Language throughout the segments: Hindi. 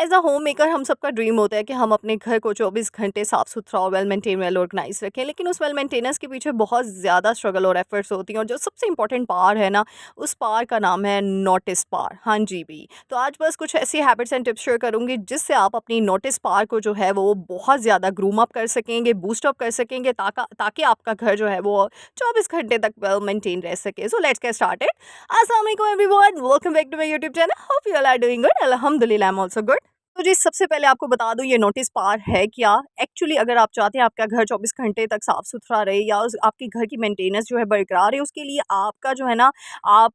एज अ होम मेकर हम सबका ड्रीम होता है कि हम अपने घर को 24 घंटे साफ सुथरा और वेल मेंटेन वेल ऑर्गेनाइज रखें, लेकिन उस वेल मेंटेनेंस के पीछे बहुत ज़्यादा स्ट्रगल और एफर्ट्स होती हैं। और जो सबसे इंपॉर्टेंट पार है ना, उस पार का नाम है नोटिस पार। हाँ जी भी। तो आज बस कुछ ऐसी हैबिट्स एंड टिप्स शेयर करूंगी जिससे आप अपनी नोटिस पार को जो है वो बहुत ज़्यादा ग्रूम अप कर सकेंगे, बूस्ट अप कर सकेंगे, ताकि आपका घर जो है वो 24 घंटे तक वेल मेंटेन रह सके। So let's get started. अस्सलाम वालेकुम everyone, welcome back to my YouTube channel. Hope you all are doing good. अल्हम्दुलिल्लाह, आई एम आल्सो गुड। तो जी सबसे पहले आपको बता दूं, ये नोटिस पार है क्या। एक्चुअली अगर आप चाहते हैं आपका घर 24 घंटे तक साफ सुथरा रहे या आपके घर की मेंटेनेंस जो है बरकरार है, उसके लिए आपका जो है ना, आप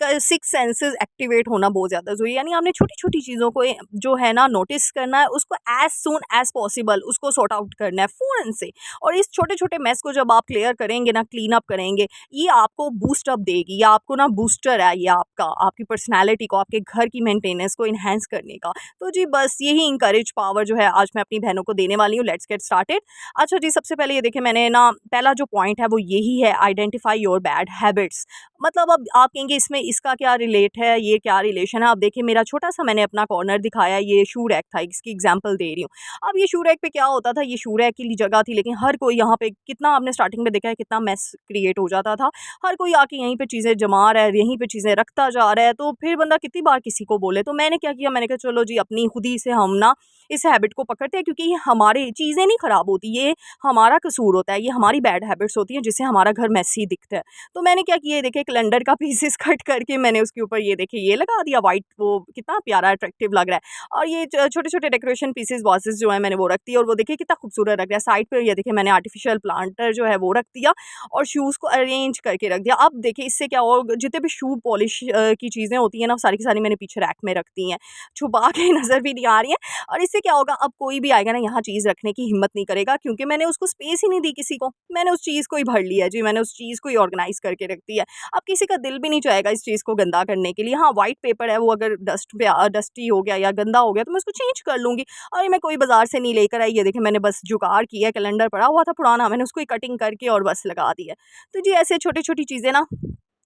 सिक्स सेंसेस एक्टिवेट होना बहुत ज़्यादा ज़रूरी है। यानी आपने छोटी छोटी चीज़ों को जो है ना नोटिस करना है, उसको एज सून एज पॉसिबल उसको सॉर्ट आउट करना है फ़ौरन से। और इस छोटे छोटे मेस को जब आप क्लियर करेंगे ना, क्लीन अप करेंगे, ये आपको बूस्ट अप देगी। ये आपको ना बूस्टर है, ये आपकी पर्सनैलिटी को, आपके घर की मेंटेनेंस को इन्हेंस करने का। तो जी बस यही इंकरेज पावर जो है आज मैं अपनी बहनों को देने वाली हूँ। Let's get started. अच्छा जी, सबसे पहले ये देखिए, मैंने ना पहला जो पॉइंट है वो यही है, आइडेंटिफाई योर बैड हैबिट्स। मतलब अब आप कहेंगे इसमें इसका क्या रिलेट है, ये क्या रिलेशन है। अब देखिए, मेरा छोटा सा मैंने अपना कॉर्नर दिखाया, ये शू रैक था, इसकी एग्जांपल दे रही हूँ। अब ये शू रैक पे क्या होता था, ये शू रैक की जगह थी, लेकिन हर कोई यहाँ पे कितना, आपने स्टार्टिंग में देखा है कितना मेस क्रिएट हो जाता था। हर कोई आके यहीं पे चीज़ें जमा रहा है, यहीं पे चीज़ें रखता जा रहा है, तो फिर बंदा कितनी बार किसी को बोले। तो मैंने क्या किया, मैंने कहा चलो जी अपनी खुद ही से हम ना इस हैबिट को पकड़ते हैं, क्योंकि ये हमारी चीज़ें नहीं खराब होती, ये हमारा कसूर होता है, ये हमारी बैड हैबिट्स होती हैं जिससे हमारा घर मैसी दिखता है। तो मैंने क्या किया, देखिए कैलेंडर का पीसेस कट करके मैंने उसके ऊपर ये देखिए ये लगा दिया वाइट, वो कितना प्यारा अट्रैक्टिव लग रहा है। और ये छोटे छोटे डेकोरेशन पीसेस वासेस जो है मैंने वो रख दिया, और वो देखिए कितना खूबसूरत लग रहा है। साइड पे ये देखिए मैंने आर्टिफिशियल प्लांटर जो है वो रख दिया, और शूज़ को अरेंज करके रख दिया। अब देखिए इससे क्या होगा, जितने भी शू पॉलिश की चीज़ें होती हैं ना, सारी की सारी मैंने पीछे रैक में रख दी हैं, छुपा के नज़र भी नहीं आ रही हैं। और इससे क्या होगा, अब कोई भी आएगा ना यहाँ चीज़ रखने की हिम्मत नहीं करेगा, क्योंकि मैंने उसको स्पेस ही नहीं दी किसी को। मैंने उस चीज़ को ही भर लिया जी, मैंने उस चीज़ को ही ऑर्गेनाइज करके रख दिया। अब किसी का दिल भी नहीं चाहेगा इस चीज़ को गंदा करने के लिए। हाँ, व्हाइट पेपर है, वो अगर डस्टी हो गया या गंदा हो गया तो मैं उसको चेंज कर लूँगी। और ये मैं कोई बाज़ार से नहीं लेकर आई, ये देखिए मैंने बस जुगाड़ किया, कैलेंडर पड़ा हुआ था पुराना, मैंने उसको ही कटिंग करके और बस लगा दिया। तो जी ऐसे छोटी-छोटी चीज़ें ना,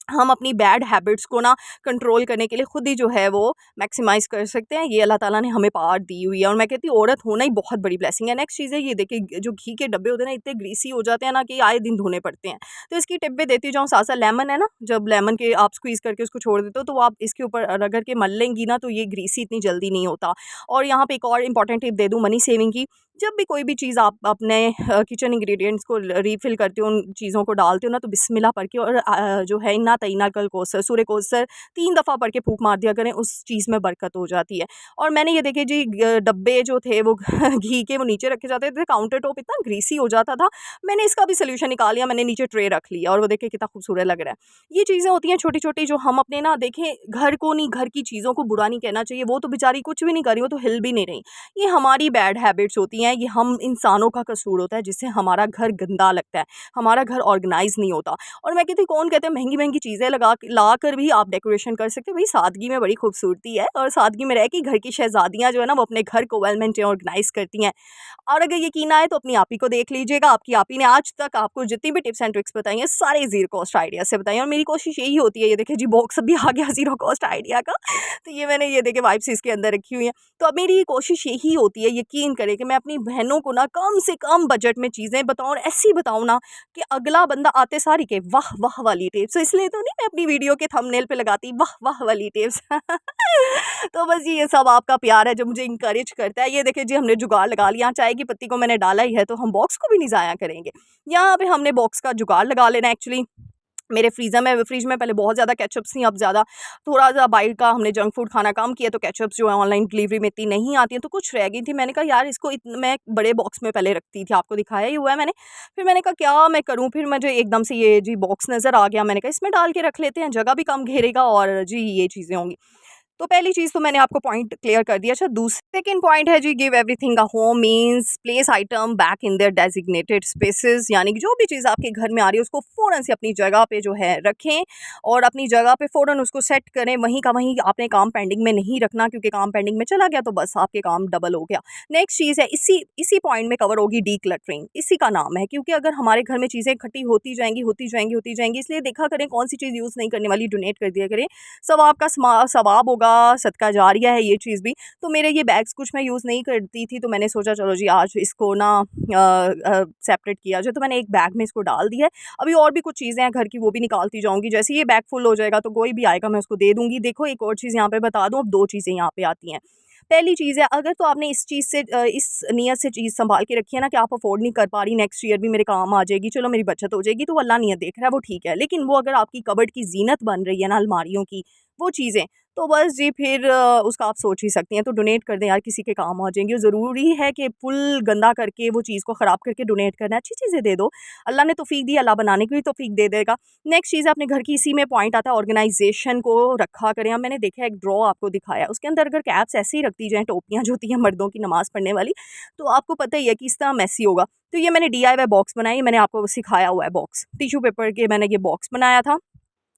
हम अपनी बैड हैबिट्स को ना कंट्रोल करने के लिए खुद ही जो है वो मैक्सिमाइज़ कर सकते हैं। ये अल्लाह ताला ने हमें पावर दी हुई है, और मैं कहती हूँ औरत होना ही बहुत बड़ी ब्लेसिंग है। नेक्स्ट चीज़ है, ये देखिए जो घी के डब्बे होते हैं ना, इतने ग्रीसी हो जाते हैं ना कि आए दिन धोने पड़ते हैं। तो इसकी टिप भी देती जाऊँ साथ-साथ। लेमन है ना, जब लेमन के आप स्क्वीज़ करके उसको छोड़ देते हो, तो वो आप इसके ऊपर रगड़ के मल लेंगी ना, तो ये ग्रीसी इतनी जल्दी नहीं होता। और यहाँ पे एक और इंपॉर्टेंट टिप दे दूँ मनी सेविंग की। जब भी कोई भी चीज़ आप अपने किचन इंग्रेडिएंट्स को रीफ़िल करते हो, उन चीज़ों को डालते हो ना, तो बिस्मिल्लाह पढ़ के और जो है इन्ना तइना कल कौसर, सूरे कौसर 3 दफ़ा पढ़ के फूँक मार दिया करें, उस चीज़ में बरकत हो जाती है। और मैंने ये देखिए जी डब्बे जो थे वो घी के वो नीचे रखे जाते थे, काउंटर टॉप इतना ग्रीसी हो जाता था। मैंने इसका भी सॉल्यूशन निकाल लिया, मैंने नीचे ट्रे रख लिया, और वो देखिए कितना खूबसूरत लग रहा है। ये चीज़ें होती हैं छोटी-छोटी, जो हम अपने ना देखें, घर को नहीं, घर की चीज़ों को बुरा नहीं कहना चाहिए, वो तो बेचारी कुछ भी नहीं कर रही, वो तो हिल भी नहीं रही। ये हमारी बैड हैबिट्स होती हैं, ये हम इंसानों का कसूर होता है जिससे हमारा घर गंदा लगता है, हमारा घर ऑर्गेनाइज़ नहीं होता। और मैं कहती हूँ, कौन कहते हैं महँगी-महँगी चीज़ें ला कर भी आप डेकोरेशन कर सकते हो। भई सादगी में बड़ी खूबसूरती है, और सादगी में रह के घर की शहज़ादियाँ जो है ना, वो अपने घर को वेल मेंटेन ऑर्गेनाइज़ करती हैं। और अगर यकीन आए तो अपनी आप ही को देख लीजिएगा। आपकी आप ही ने आज तक आपको जितनी भी टिप्स एंड ट्रिक्स बताई हैं, सारे ज़ीरो कॉस्ट आइडिया से बताई हैं, और मेरी कोशिश यही होती है। ये देखिए जी बॉक्स भी आ गया ज़ीरो कॉस्ट आइडिया का। तो ये मैंने ये देखिए वाइप्स इसके अंदर रखी हुई हैं। तो अब मेरी कोशिश यही होती है, यकीन करें, कि मैं अपनी बहनों को ना कम से कम बजट में चीज़ें बताऊँ, और ऐसी बताऊँ ना कि अगला बंदा आते सार ही के वाह वाह वाली टिप्स। तो इसलिए तो नहीं मैं अपनी वीडियो के थंबनेल पे लगाती वाह वाह वाली टिप्स। तो बस ये सब आपका प्यार है जो मुझे इंकरेज करता है। ये देखिए जी हमने जुगाड़ लगा लिया, चाय की पत्ती को मैंने डाला ही है, तो हम बॉक्स को भी नहीं ज़ाया करेंगे। यहाँ पे हमने बॉक्स का जुगाड़ लगा लेना एक्चुअली। मेरे फ्रिज में पहले बहुत ज़्यादा केचअप्स थी, अब ज़्यादा थोड़ा-सा बाहर का हमने जंक फूड खाना कम किया, तो केचअप्स जो है ऑनलाइन डिलीवरी में इतनी नहीं आती हैं, तो कुछ रह गई थी। मैंने कहा यार इसको मैं एक बड़े बॉक्स में पहले रखती थी, आपको दिखाया ही हुआ है मैंने। फिर मैंने कहा क्या मैं करूँ, फिर मुझे एकदम से ये जी बॉक्स नज़र आ गया, मैंने कहा इसमें डाल के रख लेते हैं, जगह भी कम घेरेगा और जी ये चीज़ें होंगी। तो पहली चीज़ तो मैंने आपको पॉइंट क्लियर कर दिया। अच्छा, सेकंड पॉइंट है जी, give everything a home means place item back in their designated spaces. यानी कि जो भी चीज़ आपके घर में आ रही है उसको फ़ौरन से अपनी जगह पे जो है रखें, और अपनी जगह पे फ़ौरन उसको सेट करें। वहीं का वहीं आपने काम पेंडिंग में नहीं रखना, क्योंकि काम पेंडिंग में चला गया तो बस आपके काम डबल हो गया। नेक्स्ट चीज़ है, इसी इसी पॉइंट में कवर होगी डीक्लटरिंग, इसी का नाम है। क्योंकि अगर हमारे घर में चीज़ें इकट्ठी होती जाएंगी इसलिए देखा करें कौन सी चीज़ यूज़ नहीं करने वाली डोनेट कर दिया करें। सवाब का सवाब होगा, होगा, सदका जारिया है ये चीज़ भी। तो मेरे ये बैग्स कुछ मैं यूज़ नहीं करती थी, तो मैंने सोचा चलो जी आज इसको ना सेपरेट किया जाए, तो मैंने एक बैग में इसको डाल दिया है। अभी और भी कुछ चीज़ें हैं घर की, वो भी निकालती जाऊँगी। जैसे ही ये बैग फुल हो जाएगा तो कोई भी आएगा मैं उसको दे दूँगी। देखो एक और चीज़ यहाँ पे बता दूँ, अब 2 चीज़ें यहाँ पे आती हैं। पहली चीज़ है, अगर तो आपने इस चीज़ से इस नियत से चीज़ सँभाल के रखी है ना कि आप अफ़ोर्ड नहीं कर पा रही, नेक्स्ट ईयर भी मेरे काम आ जाएगी, चलो मेरी बचत हो जाएगी, तो वो अल्लाह नियत देख रहा है, वो ठीक है। लेकिन वो अगर आपकी कबर्ड की ज़ीनत बन रही है ना अलमारियों की, वो चीज़ें, तो बस जी फिर उसका आप सोच ही सकती हैं। तो डोनेट कर दें यार, किसी के काम आ जाएँगी। ज़रूरी है कि फुल गंदा करके वो चीज़ को ख़राब करके डोनेट करना है, अच्छी चीज़ें दे दो। अल्लाह ने तौफ़ीक दी, अल्लाह बनाने की भी तौफ़ीक दे देगा। नेक्स्ट चीज़ अपने घर की, इसी में पॉइंट आता है ऑर्गेनाइज़ेशन को रखा करें। अब मैंने देखा है एक ड्रॉ आपको दिखाया, उसके अंदर अगर कैप्स ऐसे ही रखती जाएँ, टोपियाँ जो होती हैं मर्दों की नमाज़ पढ़ने वाली, तो आपको पता ही है कि इस तरह मेसी होगा। तो ये मैंने डीआईवाई बॉक्स बनाई, मैंने आपको सिखाया हुआ है बॉक्स। टिश्यू पेपर के मैंने ये बॉक्स बनाया था,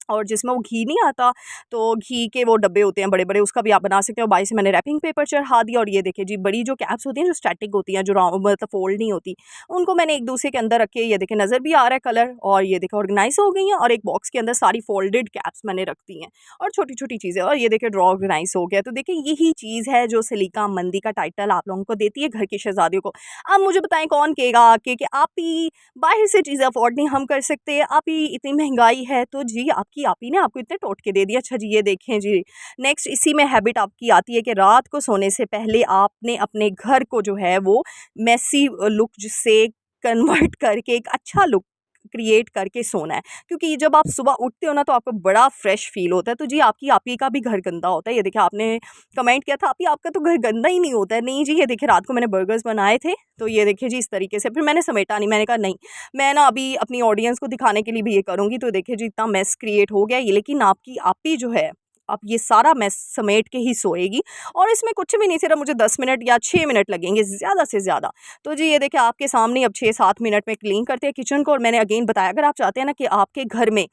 और जिसमें वो घी नहीं आता, तो घी के वो डब्बे होते हैं बड़े-बड़े, उसका भी आप बना सकते हो। बाहर से मैंने रैपिंग पेपर चढ़ा दिया, और ये देखिए जी बड़ी जो कैप्स होती हैं जो स्टैटिक होती हैं, जो मतलब फ़ोल्ड नहीं होती, उनको मैंने एक दूसरे के अंदर रख के, ये देखिए नज़र भी आ रहा है कलर, और ये देखिए ऑर्गेनाइज़ हो गई हैं, और एक बॉक्स के अंदर सारी फ़ोल्डेड कैप्स मैंने रख दी हैं, और छोटी-छोटी चीज़ें, और ये देखिए ड्रॉ ऑर्गेनाइज़ हो गया। तो देखिए यही चीज़ है जो सलीका मंदी का टाइटल आप लोगों को देती है घर की शहज़ादियों को। अब मुझे बताएँ कौन कहेगा आके कि आप ही बाहर से चीज़ें अफ़ोर्ड नहीं हम कर सकते, आप ही इतनी महँगाई है, तो जी आपकी आप ही ने आपको इतने टोटके दे दिए। अच्छा जी ये देखें जी, नेक्स्ट इसी में हैबिट आपकी आती है कि रात को सोने से पहले आपने अपने घर को जो है वो मेसी लुक से कन्वर्ट करके एक अच्छा लुक क्रिएट करके सोना है, क्योंकि जब आप सुबह उठते हो ना तो आपको बड़ा फ्रेश फील होता है। तो जी आपकी आप ही का भी घर गंदा होता है, ये देखिए आपने कमेंट किया था आप ही आपका तो घर गंदा ही नहीं होता है। नहीं जी, ये देखिए रात को मैंने बर्गर्स बनाए थे, तो ये देखिए जी इस तरीके से, फिर मैंने समेटा नहीं, मैंने कहा नहीं, मैं ना अभी अपनी ऑडियंस को दिखाने के लिए भी ये करूँगी। तो देखिए जी इतना मेस क्रिएट हो गया ये, लेकिन आपकी आप ही जो है, अब ये सारा मेस समेट के ही सोएगी, और इसमें कुछ भी नहीं, सिर्फ मुझे 10 मिनट या 6 मिनट लगेंगे ज़्यादा से ज़्यादा। तो जी ये देखिए आपके सामने अब 6-7 मिनट में क्लीन करते हैं किचन को। और मैंने अगेन बताया, अगर आप चाहते हैं ना कि आपके घर में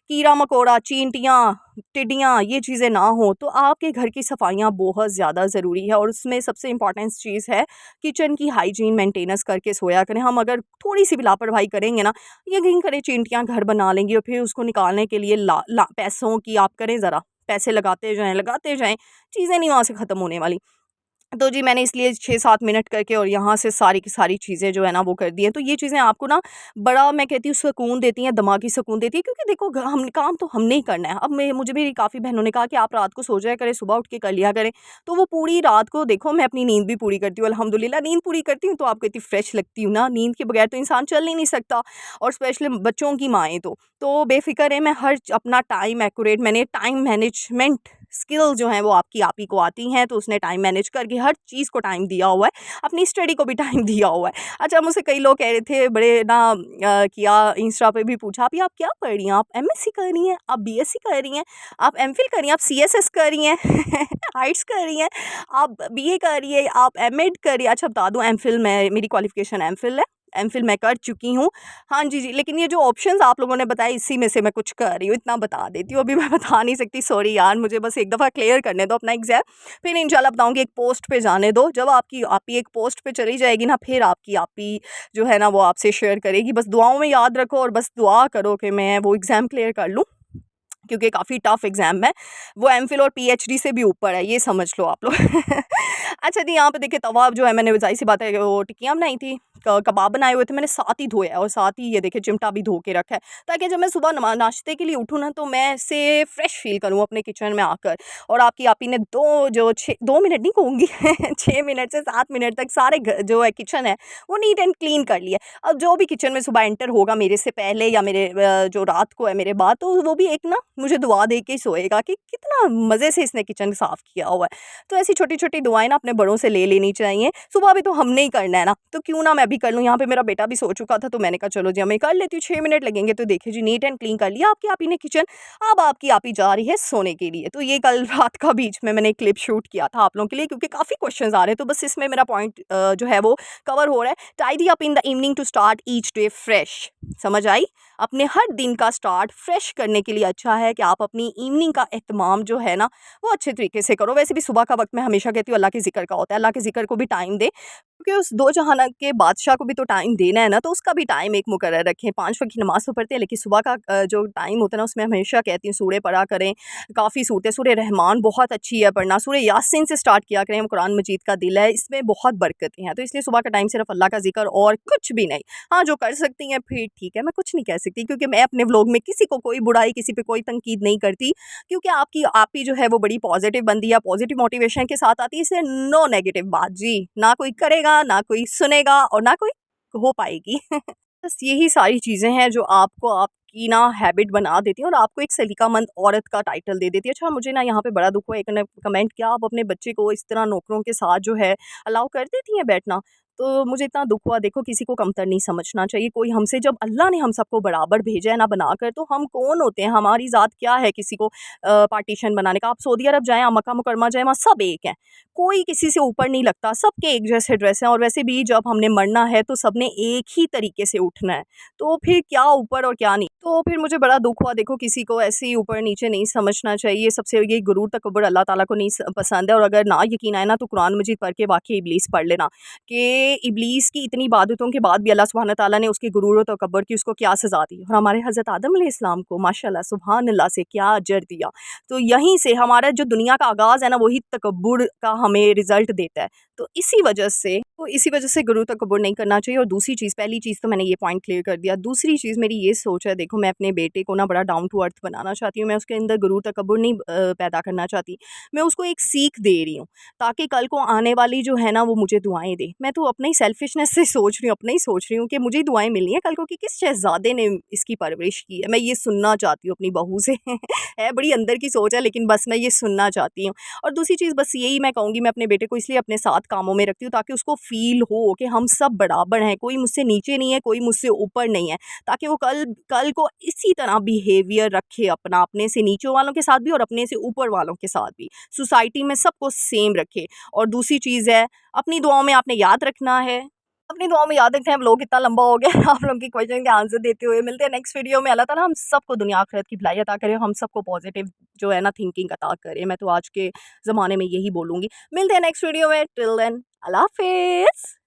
कीड़ा मकोड़ा, चींटियाँ, टिड्डियाँ ये चीज़ें ना हो, तो आपके घर की सफाइयाँ बहुत ज़्यादा ज़रूरी है, और उसमें सबसे इम्पॉर्टेंट चीज़ है किचन की हाइजीन मेंटेनेंस करके सोया करें। हम अगर थोड़ी सी भी लापरवाही करेंगे ना, यकीन करें चींटियाँ घर बना लेंगी, और फिर उसको निकालने के लिए पैसों की आप करें ज़रा, पैसे लगाते जाएँ, चीज़ें नहीं वहाँ से ख़त्म होने वाली। तो जी मैंने इसलिए 6-7 मिनट करके और यहाँ से सारी की सारी चीज़ें जो है ना वो कर दी हैं। तो ये चीज़ें आपको ना बड़ा, मैं कहती हूँ, सुकून देती हैं, दिमागी सुकून देती है, क्योंकि देखो हम काम तो हमने ही करना है। अब मैं मुझे भी काफ़ी बहनों ने कहा कि आप रात को सो जाया करें, सुबह उठ के कर लिया करें। तो वो पूरी रात को देखो मैं अपनी नींद भी पूरी करती हूँ, अल्हम्दुलिल्लाह नींद पूरी करती हूँ, तो आपको इतनी फ्रेश लगती हूँ ना, नींद के बगैर तो इंसान चल ही नहीं सकता, और स्पेशली बच्चों की माएँ तो बेफ़िक्र है, मैं हर अपना टाइम एक्यूरेट, मैंने टाइम मैनेजमेंट स्किल जो हैं वो आपकी आप ही को आती हैं, तो उसने टाइम मैनेज करके हर चीज़ को टाइम दिया हुआ है, अपनी स्टडी को भी टाइम दिया हुआ है। अच्छा मुझसे कई लोग कह रहे थे बड़े ना किया इंस्टा पे भी पूछा, अभी आप क्या पढ़ रही हैं? आप एमएससी कर रही हैं? आप बीएससी कर रही हैं? आप एमफिल कर रही हैं? आप सीएसएस कर रही हैं? आर्ट्स कर रही हैं? आप बीए कर रही हैं? आप एमएड कर रही हैं? अच्छा बता दूँ, एमफिल मैं, मेरी क्वालिफ़िकेशन एमफिल है। एमफिल मैं कर चुकी हूँ। हाँ जी, जी, लेकिन ये जो ऑप्शंस आप लोगों ने बताए इसी में से मैं कुछ कर रही हूँ, इतना बता देती हूँ। अभी मैं बता नहीं सकती, सॉरी यार, मुझे बस एक दफ़ा क्लियर करने दो अपना एग्ज़ाम, फिर इंशाल्लाह बताऊँगी। एक पोस्ट पे जाने दो, जब आपकी आप ही एक पोस्ट पे चली जाएगी ना, फिर आपकी आप ही जो है ना वो आपसे शेयर करेगी। बस दुआओं में याद रखो, और बस दुआ करो कि मैं वो एग्ज़ाम क्लियर कर लूँ, क्योंकि काफ़ी टफ एग्ज़ाम है। वो एमफिल और पीएचडी से भी ऊपर है, ये समझ लो आप लोग। अच्छा जी, यहाँ पे देखिए तवा जो है, मैंने ज़ाहिर सी बात है वो टिक्कियाँ बनाई थी, कबाब बनाए हुए थे, मैंने साथ ही धोया, और साथ ही ये देखिए चिमटा भी धो के रखा है, ताकि जब मैं सुबह नाश्ते के लिए उठूँ ना, तो मैं ऐसे फ्रेश फ़ील करूँ अपने किचन में आकर। और आपकी आप ही ने 2 मिनट नहीं कहूँगी, 6 मिनट से 7 मिनट तक सारे जो है किचन है वो नीट एंड क्लीन कर लिया। अब जो भी किचन में सुबह एंटर होगा मेरे से पहले या मेरे जो रात को है मेरे बाद, तो वो भी एक ना मुझे दुआ दे के ही सोएगा कि कितना मज़े से इसने किचन साफ़ किया हुआ है। तो ऐसी छोटी-छोटी दुआएँ ना अपने बड़ों से ले लेनी चाहिए। सुबह भी तो हमने ही करना है ना, तो क्यों ना मैं भी कर लूँ। यहाँ पे मेरा बेटा भी सो चुका था, तो मैंने कहा चलो जी मैं कर लेती हूँ, 6 मिनट लगेंगे। तो देखिए जी नीट एंड क्लीन कर लिया आपकी आप ही ने किचन। अब आपकी आप ही जा रही है सोने के लिए। तो ये कल रात का बीच में मैंने क्लिप शूट किया था आप लोगों के लिए, क्योंकि काफ़ी क्वेश्चंस आ रहे हैं, तो बस इसमें मेरा पॉइंट जो है वो कवर हो रहा है। Tidy up in the evening to start each day fresh. समझ आई? अपने हर दिन का स्टार्ट फ्रेश करने के लिए अच्छा है कि आप अपनी इवनिंग का एहतमाम जो है ना वो अच्छे तरीके से करो। वैसे भी सुबह का वक्त मैं हमेशा कहती हूँ अल्लाह के ज़िक्र का होता है, अल्लाह के ज़िक्र को भी टाइम दें। क्योंकि उस दो जहाना के बादशाह को भी तो टाइम देना है ना, तो उसका भी टाइम एक मुकर्रर रखें। 5 वक़्त की नमाज़ तो पढ़ते हैं, लेकिन सुबह का जो टाइम होता है ना, उसमें हमेशा कहती हूँ सूरह पढ़ा करें। काफ़ी सूरतें, सूरह रहमान बहुत अच्छी है पढ़ना, सूरह यासीन से स्टार्ट किया करें, कुरान मजीद का दिल है, इसमें बहुत बरकतें हैं। तो इसलिए सुबह का टाइम सिर्फ़ अल्लाह का ज़िक्र और कुछ भी नहीं। हाँ, जो कर सकती हैं फिर ठीक है, मैं कुछ नहीं कह सकती, क्योंकि मैं अपने व्लॉग में किसी को कोई बुराई, किसी पे कोई तनकीद नहीं करती, क्योंकि आपकी आप ही जो है वो बड़ी पॉजिटिव बंदी है, पॉजिटिव मोटिवेशन के साथ आती है, इसलिए नो नेगेटिव बात जी, ना कोई करेगा, ना कोई सुनेगा और ना कोई हो पाएगी। बस यही सारी चीज़ें हैं जो आपको आपकी ना हैबिट बना देती हैं और आपको एक सलीकामंद औरत का टाइटल दे देती है। अच्छा, मुझे ना यहाँ पे बड़ा दुःख हुआ, एक ने कमेंट किया, आप अपने बच्चे को इस तरह नौकरों के साथ जो है अलाउ कर देती हैं बैठना? तो मुझे इतना दुःख हुआ, देखो किसी को कमतर नहीं समझना चाहिए, कोई हमसे, जब अल्लाह ने हम सबको बराबर भेजा है ना बनाकर, तो हम कौन होते हैं, हमारी ज़ात क्या है किसी को पार्टीशन बनाने का। आप सऊदी अरब जाएँ, आप मक्का मुकरमा जाएँ, वहाँ सब एक हैं। कोई किसी से ऊपर नहीं लगता, सबके एक जैसे ड्रेस हैं, और वैसे भी जब हमने मरना है तो सबने एक ही तरीके से उठना है। तो फिर क्या ऊपर और क्या नहीं। तो फिर मुझे बड़ा दुःख हुआ, देखो किसी को ऐसे ही ऊपर-नीचे नहीं समझना चाहिए। सबसे ये गुरूर तकब्बुर अल्लाह ताला को नहीं पसंद है, और अगर ना यकीन आए ना तो कुरान मजीद पढ़ के वाक़ई इब्लीस पढ़ लेना, कि इब्लीस की इतनी इबादतों के बाद भी अल्लाह सुब्हान तआला ने उसके गुरूर और तकब्बुर की उसको क्या सज़ा दी, और हमारे हज़रत आदम अलैहिस्सलाम को माशाअल्लाह सुभान अल्लाह से क्या अजर दिया। तो यहीं से हमारा जो दुनिया का आगाज़ है ना, वही तकब्बुर का हमें रिज़ल्ट देता है। तो इसी वजह से गुरूर तकब्बुर नहीं करना चाहिए। और दूसरी चीज़, पहली चीज़ तो मैंने ये पॉइंट क्लियर कर दिया। दूसरी चीज़ मेरी ये सोच है, देखो मैं अपने बेटे को ना बड़ा डाउन टू अर्थ बनाना चाहती हूँ। मैं उसके अंदर गुरूर तकब्बुर नहीं पैदा करना चाहती। मैं उसको एक सीख दे रही हूँ, ताकि कल को आने वाली जो है ना वो मुझे दुआएँ दे। मैं तो अपनी सेल्फिशनेस से सोच रही हूँ, अपना ही सोच रही हूँ कि मुझे ही दुआएँ मिलनी है कल को, कि किस शहज़ादे ने इसकी परवरिश की है। मैं ये सुनना चाहती हूँ अपनी बहू से। है बड़ी अंदर की सोच है, लेकिन बस मैं ये सुनना चाहती हूँ। और दूसरी चीज़ बस यही मैं कहूँगी, मैं अपने बेटे को इसलिए अपने साथ कामों में रखती हूँ, ताकि उसको फ़ील हो कि हम सब बराबर हैं, कोई मुझसे नीचे नहीं है, कोई मुझसे ऊपर नहीं है। ताकि वो कल कल को इसी तरह बिहेवियर रखे अपना, अपने से नीचे वालों के साथ भी और अपने से ऊपर वालों के साथ भी। सोसाइटी में सबको सेम रखे। और दूसरी चीज़ है, अपनी दुआओं में आपने याद रखना है, अपनी दुआओं में याद रखते हैं। व्लॉग कितना लंबा हो गया। आप लोगों की क्वेश्चन के आंसर देते हुए मिलते हैं नेक्स्ट वीडियो में। अल्लाह ताला हम सबको दुनिया आखिरत की भलाई अता करे, हम सबको पॉजिटिव जो है ना थिंकिंग अता करे। मैं तो आज के ज़माने में यही बोलूँगी। मिलते हैं नेक्स्ट वीडियो में, टिल देन अल्लाह हाफ़िज़।